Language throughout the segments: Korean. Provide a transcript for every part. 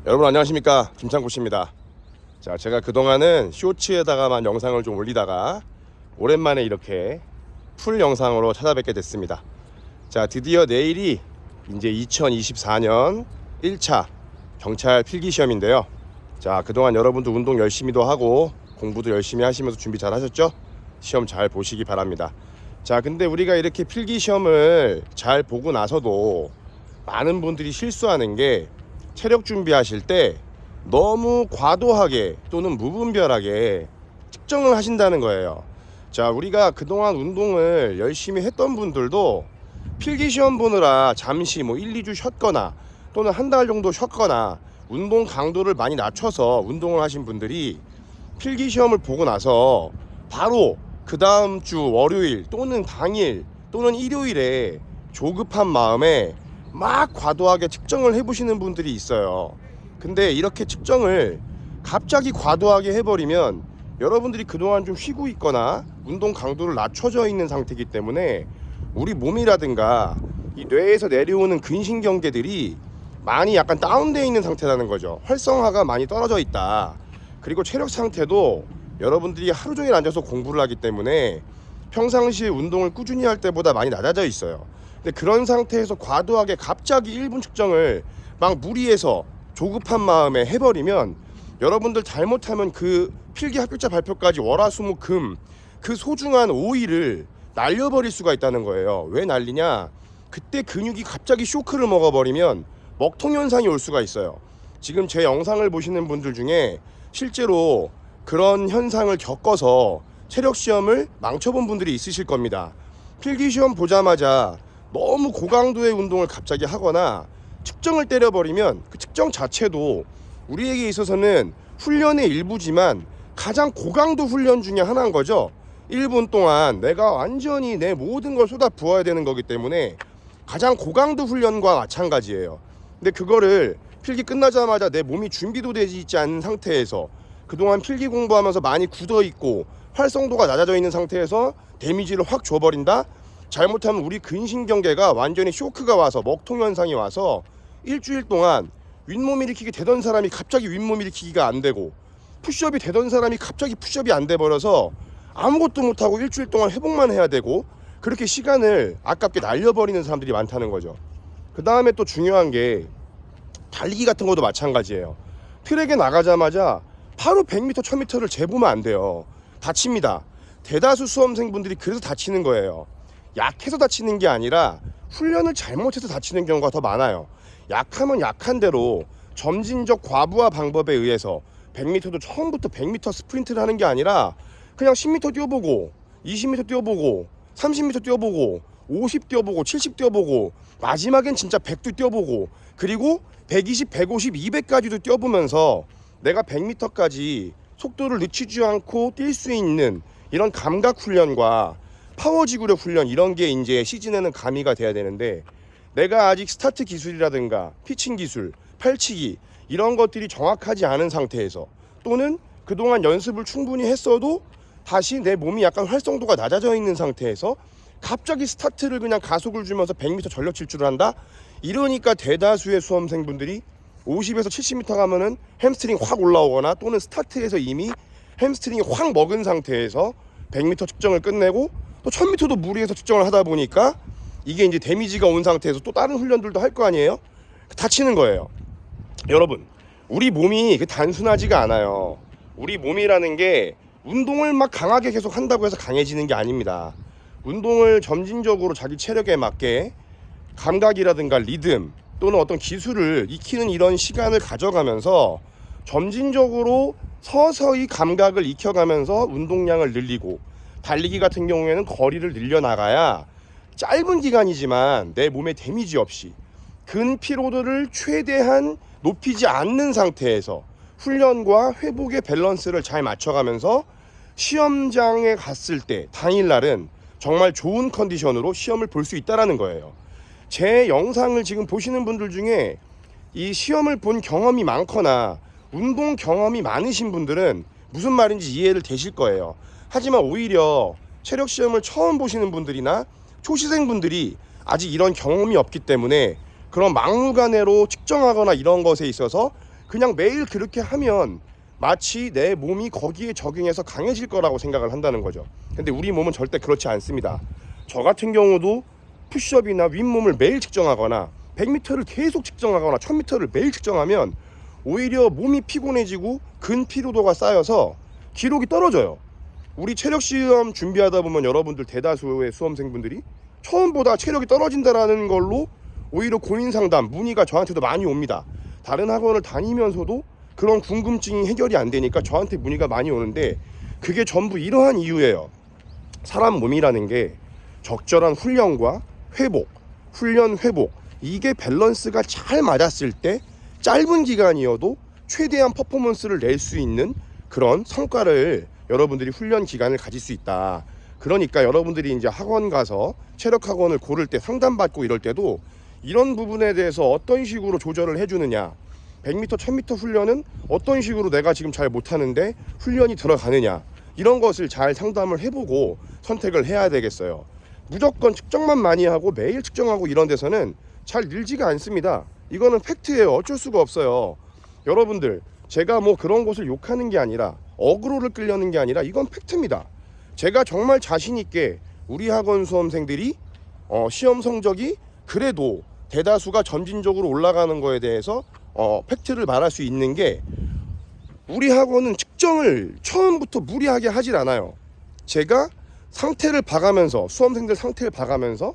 여러분 안녕하십니까, 김창구씨입니다. 자, 제가 그동안은 쇼츠에다가만 영상을 좀 올리다가 오랜만에 이렇게 풀 영상으로 찾아뵙게 됐습니다. 자, 드디어 내일이 이제 2024년 1차 경찰 필기시험인데요. 자, 그동안 여러분도 운동 열심히도 하고 공부도 열심히 하시면서 준비 잘 하셨죠? 시험 잘 보시기 바랍니다. 자, 근데 우리가 이렇게 필기시험을 잘 보고 나서도 많은 분들이 실수하는 게 체력 준비하실 때 너무 과도하게 또는 무분별하게 측정을 하신다는 거예요. 자, 우리가 그동안 운동을 열심히 했던 분들도 필기시험 보느라 잠시 1, 2주 쉬었거나 또는 한 달 정도 쉬었거나 운동 강도를 많이 낮춰서 운동을 하신 분들이 필기시험을 보고 나서 바로 그 다음 주 월요일 또는 당일 또는 일요일에 조급한 마음에 막 과도하게 측정을 해보시는 분들이 있어요. 근데 이렇게 측정을 갑자기 과도하게 해버리면 여러분들이 그동안 좀 쉬고 있거나 운동 강도를 낮춰져 있는 상태이기 때문에 우리 몸이라든가 이 뇌에서 내려오는 근신경계들이 많이 약간 다운되어 있는 상태라는 거죠. 활성화가 많이 떨어져 있다. 그리고 체력 상태도 여러분들이 하루 종일 앉아서 공부를 하기 때문에 평상시에 운동을 꾸준히 할 때보다 많이 낮아져 있어요. 근데 그런 상태에서 과도하게 갑자기 1분 측정을 막 무리해서 조급한 마음에 해버리면 여러분들 잘못하면 그 필기 합격자 발표까지 월화수목금 그 소중한 5일을 날려버릴 수가 있다는 거예요. 왜 날리냐? 그때 근육이 갑자기 쇼크를 먹어버리면 먹통 현상이 올 수가 있어요. 지금 제 영상을 보시는 분들 중에 실제로 그런 현상을 겪어서 체력 시험을 망쳐본 분들이 있으실 겁니다. 필기 시험 보자마자 너무 고강도의 운동을 갑자기 하거나 측정을 때려버리면 그 측정 자체도 우리에게 있어서는 훈련의 일부지만 가장 고강도 훈련 중에 하나인 거죠. 1분 동안 내가 완전히 내 모든 걸 쏟아 부어야 되는 거기 때문에 가장 고강도 훈련과 마찬가지예요. 근데 그거를 필기 끝나자마자 내 몸이 준비도 되지 있지 않은 상태에서 그동안 필기 공부하면서 많이 굳어있고 활성도가 낮아져 있는 상태에서 데미지를 확 줘버린다? 잘못하면 우리 근신경계가 완전히 쇼크가 와서 먹통 현상이 와서 일주일 동안 윗몸 일으키기 되던 사람이 갑자기 윗몸 일으키기가 안 되고 푸시업이 되던 사람이 갑자기 푸시업이 안 돼 버려서 아무것도 못하고 일주일 동안 회복만 해야 되고 그렇게 시간을 아깝게 날려버리는 사람들이 많다는 거죠. 그 다음에 또 중요한 게 달리기 같은 것도 마찬가지예요. 트랙에 나가자마자 바로 100m, 1000m를 재보면 안 돼요. 다칩니다. 대다수 수험생분들이 그래서 다치는 거예요. 약해서 다치는 게 아니라 훈련을 잘못해서 다치는 경우가 더 많아요. 약하면 약한 대로 점진적 과부하 방법에 의해서 100m도 처음부터 100m 스프린트를 하는 게 아니라 그냥 10m 뛰어보고 20m 뛰어보고 30m 뛰어보고 50 뛰어보고 70 뛰어보고 마지막엔 진짜 100도 뛰어보고 그리고 120, 150, 200까지도 뛰어보면서 내가 100m까지 속도를 늦추지 않고 뛸 수 있는 이런 감각 훈련과 파워지구력 훈련 이런 게 이제 시즌에는 가미가 돼야 되는데 내가 아직 스타트 기술이라든가 피칭 기술, 팔치기 이런 것들이 정확하지 않은 상태에서 또는 그동안 연습을 충분히 했어도 다시 내 몸이 약간 활성도가 낮아져 있는 상태에서 갑자기 스타트를 그냥 가속을 주면서 100m 전력 질주를 한다? 이러니까 대다수의 수험생분들이 50에서 70m 가면은 햄스트링 확 올라오거나 또는 스타트에서 이미 햄스트링이 확 먹은 상태에서 100m 측정을 끝내고 또 1000m도 무리해서 측정을 하다 보니까 이게 이제 데미지가 온 상태에서 또 다른 훈련들도 할 거 아니에요? 다치는 거예요. 여러분, 우리 몸이 단순하지가 않아요. 우리 몸이라는 게 운동을 막 강하게 계속 한다고 해서 강해지는 게 아닙니다. 운동을 점진적으로 자기 체력에 맞게 감각이라든가 리듬 또는 어떤 기술을 익히는 이런 시간을 가져가면서 점진적으로 서서히 감각을 익혀가면서 운동량을 늘리고 달리기 같은 경우에는 거리를 늘려나가야 짧은 기간이지만 내 몸에 데미지 없이 근피로도를 최대한 높이지 않는 상태에서 훈련과 회복의 밸런스를 잘 맞춰가면서 시험장에 갔을 때 당일날은 정말 좋은 컨디션으로 시험을 볼 수 있다는 거예요. 제 영상을 지금 보시는 분들 중에 이 시험을 본 경험이 많거나 운동 경험이 많으신 분들은 무슨 말인지 이해를 되실 거예요. 하지만 오히려 체력 시험을 처음 보시는 분들이나 초시생분들이 아직 이런 경험이 없기 때문에 그런 막무가내로 측정하거나 이런 것에 있어서 그냥 매일 그렇게 하면 마치 내 몸이 거기에 적응해서 강해질 거라고 생각을 한다는 거죠. 근데 우리 몸은 절대 그렇지 않습니다. 저 같은 경우도 푸시업이나 윗몸을 매일 측정하거나 100m를 계속 측정하거나 1000m를 매일 측정하면 오히려 몸이 피곤해지고 근피로도가 쌓여서 기록이 떨어져요. 우리 체력 시험 준비하다 보면 여러분들 대다수의 수험생분들이 처음보다 체력이 떨어진다라는 걸로 오히려 고민 상담 문의가 저한테도 많이 옵니다. 다른 학원을 다니면서도 그런 궁금증이 해결이 안 되니까 저한테 문의가 많이 오는데, 그게 전부 이러한 이유예요. 사람 몸이라는 게 적절한 훈련과 회복, 훈련 회복, 이게 밸런스가 잘 맞았을 때 짧은 기간이어도 최대한 퍼포먼스를 낼 수 있는 그런 성과를 여러분들이 훈련 기간을 가질 수 있다. 그러니까 여러분들이 이제 학원 가서 체력 학원을 고를 때 상담받고 이럴 때도 이런 부분에 대해서 어떤 식으로 조절을 해주느냐, 100m, 1000m 훈련은 어떤 식으로 내가 지금 잘 못하는데 훈련이 들어가느냐, 이런 것을 잘 상담을 해보고 선택을 해야 되겠어요. 무조건 측정만 많이 하고 매일 측정하고 이런 데서는 잘 늘지가 않습니다. 이거는 팩트예요. 어쩔 수가 없어요. 여러분들, 제가 뭐 그런 곳을 욕하는 게 아니라 어그로를 끌려는 게 아니라 이건 팩트입니다. 제가 정말 자신 있게 우리 학원 수험생들이 시험 성적이 그래도 대다수가 점진적으로 올라가는 거에 대해서 팩트를 말할 수 있는 게, 우리 학원은 측정을 처음부터 무리하게 하질 않아요. 제가 상태를 봐가면서, 수험생들 상태를 봐가면서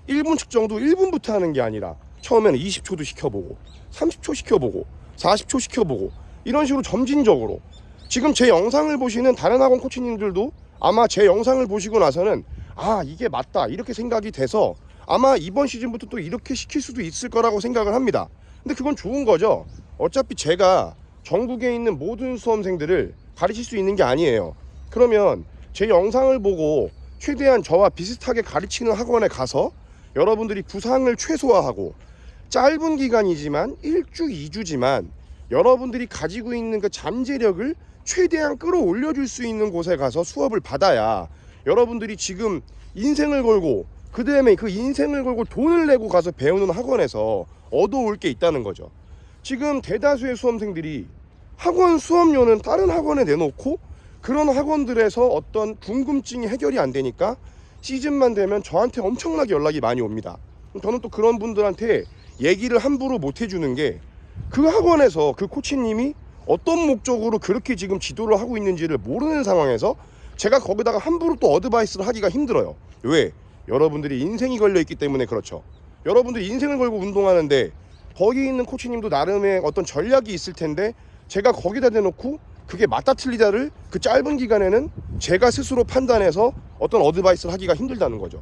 1분 측정도 1분부터 하는 게 아니라 처음에는 20초도 시켜보고 30초 시켜보고 40초 시켜보고 이런 식으로 점진적으로, 지금 제 영상을 보시는 다른 학원 코치님들도 아마 제 영상을 보시고 나서는 아, 이게 맞다 이렇게 생각이 돼서 아마 이번 시즌부터 또 이렇게 시킬 수도 있을 거라고 생각을 합니다. 근데 그건 좋은 거죠. 어차피 제가 전국에 있는 모든 수험생들을 가르칠 수 있는 게 아니에요. 그러면 제 영상을 보고 최대한 저와 비슷하게 가르치는 학원에 가서 여러분들이 부상을 최소화하고 짧은 기간이지만 1주, 2주지만 여러분들이 가지고 있는 그 잠재력을 최대한 끌어올려 줄 수 있는 곳에 가서 수업을 받아야 여러분들이 지금 인생을 걸고, 그 다음에 그 인생을 걸고 돈을 내고 가서 배우는 학원에서 얻어올 게 있다는 거죠. 지금 대다수의 수험생들이 학원 수업료는 다른 학원에 내놓고 그런 학원들에서 어떤 궁금증이 해결이 안 되니까 시즌만 되면 저한테 엄청나게 연락이 많이 옵니다. 저는 또 그런 분들한테 얘기를 함부로 못 해주는 게, 그 학원에서 그 코치님이 어떤 목적으로 그렇게 지금 지도를 하고 있는지를 모르는 상황에서 제가 거기다가 함부로 또 어드바이스를 하기가 힘들어요. 왜? 여러분들이 인생이 걸려 있기 때문에 그렇죠. 여러분들이 인생을 걸고 운동하는데 거기 있는 코치님도 나름의 어떤 전략이 있을 텐데 제가 거기다 대놓고 그게 맞다 틀리다를 그 짧은 기간에는 제가 스스로 판단해서 어떤 어드바이스를 하기가 힘들다는 거죠.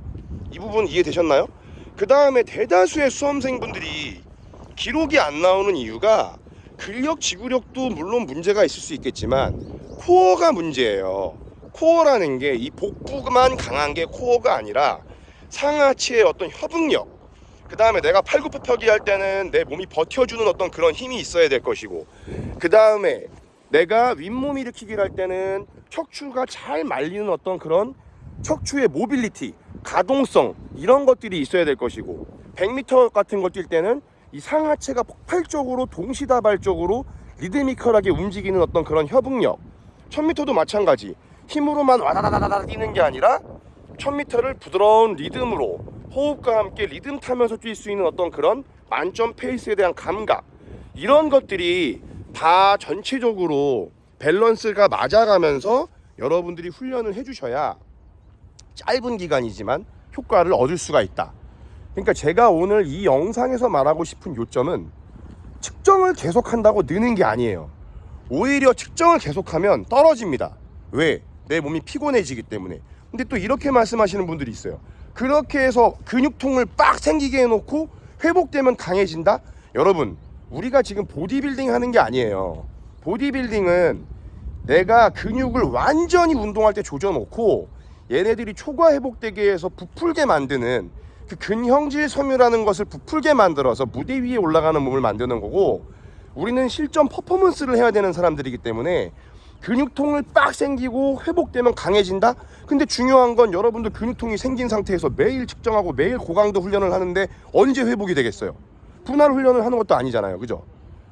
이 부분 이해되셨나요? 그 다음에 대다수의 수험생분들이 기록이 안 나오는 이유가 근력 지구력도 물론 문제가 있을 수 있겠지만 코어가 문제예요. 코어라는 게 이 복부만 강한 게 코어가 아니라 상하체의 어떤 협응력, 그 다음에 내가 팔굽혀펴기 할 때는 내 몸이 버텨주는 어떤 그런 힘이 있어야 될 것이고, 그 다음에 내가 윗몸 일으키기를 할 때는 척추가 잘 말리는 어떤 그런 척추의 모빌리티, 가동성, 이런 것들이 있어야 될 것이고, 100m 같은 거 뛸 때는 이 상하체가 폭발적으로 동시다발적으로 리드미컬하게 움직이는 어떤 그런 협응력, 1000m도 마찬가지, 힘으로만 와다다다다 뛰는 게 아니라 1000m를 부드러운 리듬으로 호흡과 함께 리듬 타면서 뛸 수 있는 어떤 그런 만점 페이스에 대한 감각, 이런 것들이 다 전체적으로 밸런스가 맞아가면서 여러분들이 훈련을 해주셔야 짧은 기간이지만 효과를 얻을 수가 있다. 그러니까 제가 오늘 이 영상에서 말하고 싶은 요점은 측정을 계속한다고 느는 게 아니에요. 오히려 측정을 계속하면 떨어집니다. 왜? 내 몸이 피곤해지기 때문에. 근데 또 이렇게 말씀하시는 분들이 있어요. 그렇게 해서 근육통을 빡 생기게 해놓고 회복되면 강해진다? 여러분, 우리가 지금 보디빌딩 하는 게 아니에요. 보디빌딩은 내가 근육을 완전히 운동할 때 조져놓고 얘네들이 초과 회복되게 해서 부풀게 만드는 그 근형질 섬유라는 것을 부풀게 만들어서 무대 위에 올라가는 몸을 만드는 거고, 우리는 실전 퍼포먼스를 해야 되는 사람들이기 때문에 근육통을 빡 생기고 회복되면 강해진다? 근데 중요한 건 여러분들 근육통이 생긴 상태에서 매일 측정하고 매일 고강도 훈련을 하는데 언제 회복이 되겠어요? 분할 훈련을 하는 것도 아니잖아요. 그죠?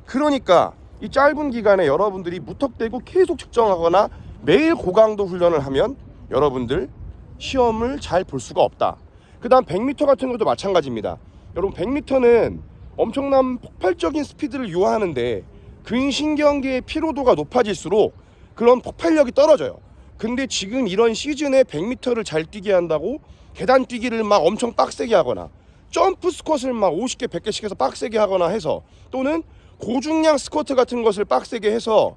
그러니까 이 짧은 기간에 여러분들이 무턱대고 계속 측정하거나 매일 고강도 훈련을 하면 여러분들 시험을 잘 볼 수가 없다. 그 다음 100m 같은 것도 마찬가지입니다. 여러분 100m는 엄청난 폭발적인 스피드를 요하는데 근신경계의 피로도가 높아질수록 그런 폭발력이 떨어져요. 근데 지금 이런 시즌에 100m를 잘 뛰게 한다고 계단 뛰기를 막 엄청 빡세게 하거나 점프 스쿼트를 막 50개 100개씩 해서 빡세게 하거나 해서 또는 고중량 스쿼트 같은 것을 빡세게 해서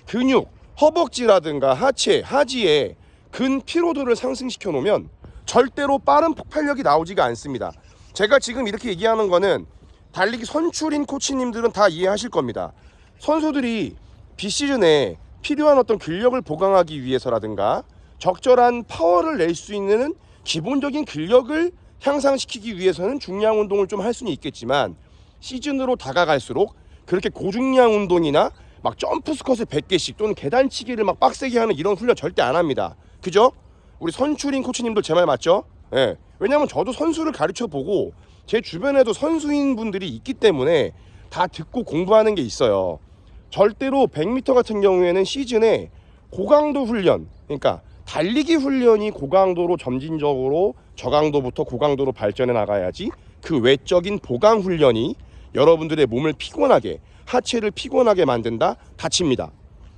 근육, 허벅지라든가 하체, 하지에 근 피로도를 상승시켜 놓으면 절대로 빠른 폭발력이 나오지가 않습니다. 제가 지금 이렇게 얘기하는 거는 달리기 선출인 코치님들은 다 이해하실 겁니다. 선수들이 비시즌에 필요한 어떤 근력을 보강하기 위해서라든가 적절한 파워를 낼 수 있는 기본적인 근력을 향상시키기 위해서는 중량 운동을 좀 할 수는 있겠지만 시즌으로 다가갈수록 그렇게 고중량 운동이나 막 점프 스쿼트 100개씩 또는 계단치기를 막 빡세게 하는 이런 훈련 절대 안 합니다. 그죠? 우리 선출인 코치님들 제 말 맞죠? 예. 왜냐면 저도 선수를 가르쳐 보고 제 주변에도 선수인 분들이 있기 때문에 다 듣고 공부하는 게 있어요. 절대로 100m 같은 경우에는 시즌에 고강도 훈련, 그러니까 달리기 훈련이 고강도로 점진적으로 저강도부터 고강도로 발전해 나가야지 그 외적인 보강 훈련이 여러분들의 몸을 피곤하게, 하체를 피곤하게 만든다, 다칩니다.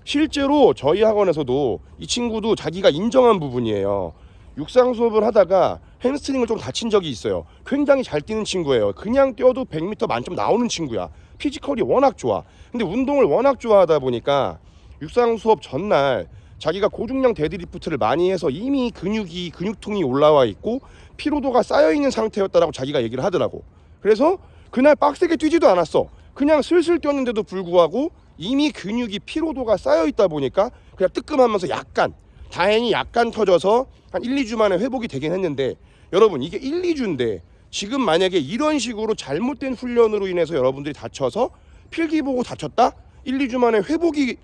실제로 저희 학원에서도 이 친구도 자기가 인정한 부분이에요. 육상 수업을 하다가 햄스트링을 좀 다친 적이 있어요. 굉장히 잘 뛰는 친구예요. 그냥 뛰어도 100m 만점 나오는 친구야. 피지컬이 워낙 좋아. 근데 운동을 워낙 좋아하다 보니까 육상 수업 전날 자기가 고중량 데드리프트를 많이 해서 이미 근육통이 올라와 있고 피로도가 쌓여있는 상태였다라고 자기가 얘기를 하더라고. 그래서 그날 빡세게 뛰지도 않았어. 그냥 슬슬 뛰었는데도 불구하고 이미 근육이 피로도가 쌓여있다 보니까 그냥 뜨끔하면서 다행히 약간 터져서 한 1, 2주 만에 회복이 되긴 했는데 여러분 이게 1, 2주인데 지금 만약에 이런 식으로 잘못된 훈련으로 인해서 여러분들이 다쳐서 필기 보고 다쳤다? 1, 2주 만에 회복이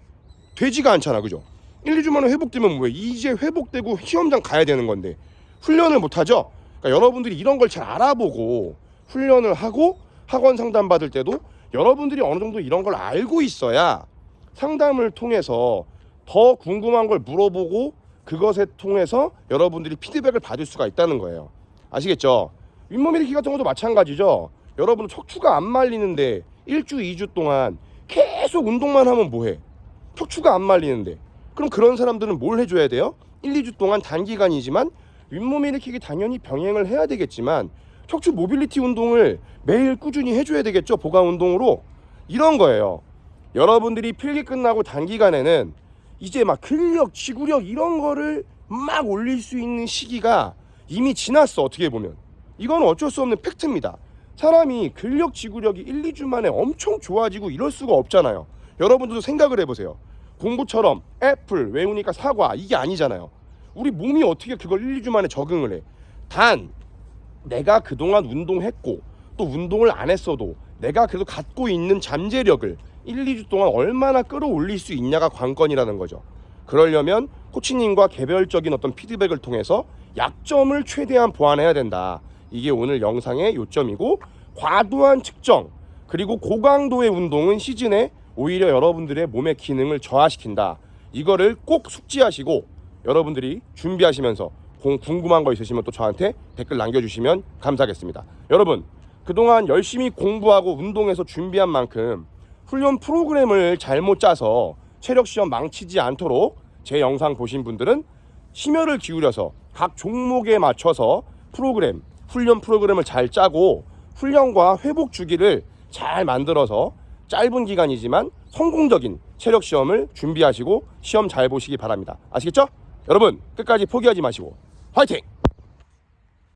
되지가 않잖아. 그죠? 1, 2주 만에 회복되면 뭐해? 이제 회복되고 시험장 가야 되는 건데 훈련을 못하죠? 그러니까 여러분들이 이런 걸 잘 알아보고 훈련을 하고 학원 상담 받을 때도 여러분들이 어느 정도 이런 걸 알고 있어야 상담을 통해서 더 궁금한 걸 물어보고 그것에 통해서 여러분들이 피드백을 받을 수가 있다는 거예요. 아시겠죠? 윗몸 일으키기 같은 것도 마찬가지죠. 여러분 척추가 안 말리는데 1주, 2주 동안 계속 운동만 하면 뭐해? 척추가 안 말리는데. 그럼 그런 사람들은 뭘 해줘야 돼요? 1, 2주 동안 단기간이지만 윗몸 일으키기 당연히 병행을 해야 되겠지만 척추 모빌리티 운동을 매일 꾸준히 해줘야 되겠죠. 보강 운동으로. 이런 거예요. 여러분들이 필기 끝나고 단기간에는 이제 막 근력, 지구력 이런 거를 막 올릴 수 있는 시기가 이미 지났어. 어떻게 보면 이건 어쩔 수 없는 팩트입니다. 사람이 근력, 지구력이 1, 2주 만에 엄청 좋아지고 이럴 수가 없잖아요. 여러분들도 생각을 해보세요. 공부처럼 애플 외우니까 사과 이게 아니잖아요. 우리 몸이 어떻게 그걸 1, 2주 만에 적응을 해. 단 내가 그동안 운동했고 또 운동을 안 했어도 내가 그래도 갖고 있는 잠재력을 1, 2주 동안 얼마나 끌어올릴 수 있냐가 관건이라는 거죠. 그러려면 코치님과 개별적인 어떤 피드백을 통해서 약점을 최대한 보완해야 된다. 이게 오늘 영상의 요점이고 과도한 측정 그리고 고강도의 운동은 시즌에 오히려 여러분들의 몸의 기능을 저하시킨다. 이거를 꼭 숙지하시고 여러분들이 준비하시면서 궁금한 거 있으시면 또 저한테 댓글 남겨주시면 감사하겠습니다. 여러분 그동안 열심히 공부하고 운동해서 준비한 만큼 훈련 프로그램을 잘못 짜서 체력시험 망치지 않도록 제 영상 보신 분들은 심혈을 기울여서 각 종목에 맞춰서 훈련 프로그램을 잘 짜고 훈련과 회복 주기를 잘 만들어서 짧은 기간이지만 성공적인 체력시험을 준비하시고 시험 잘 보시기 바랍니다. 아시겠죠? 여러분 끝까지 포기하지 마시고 화이팅!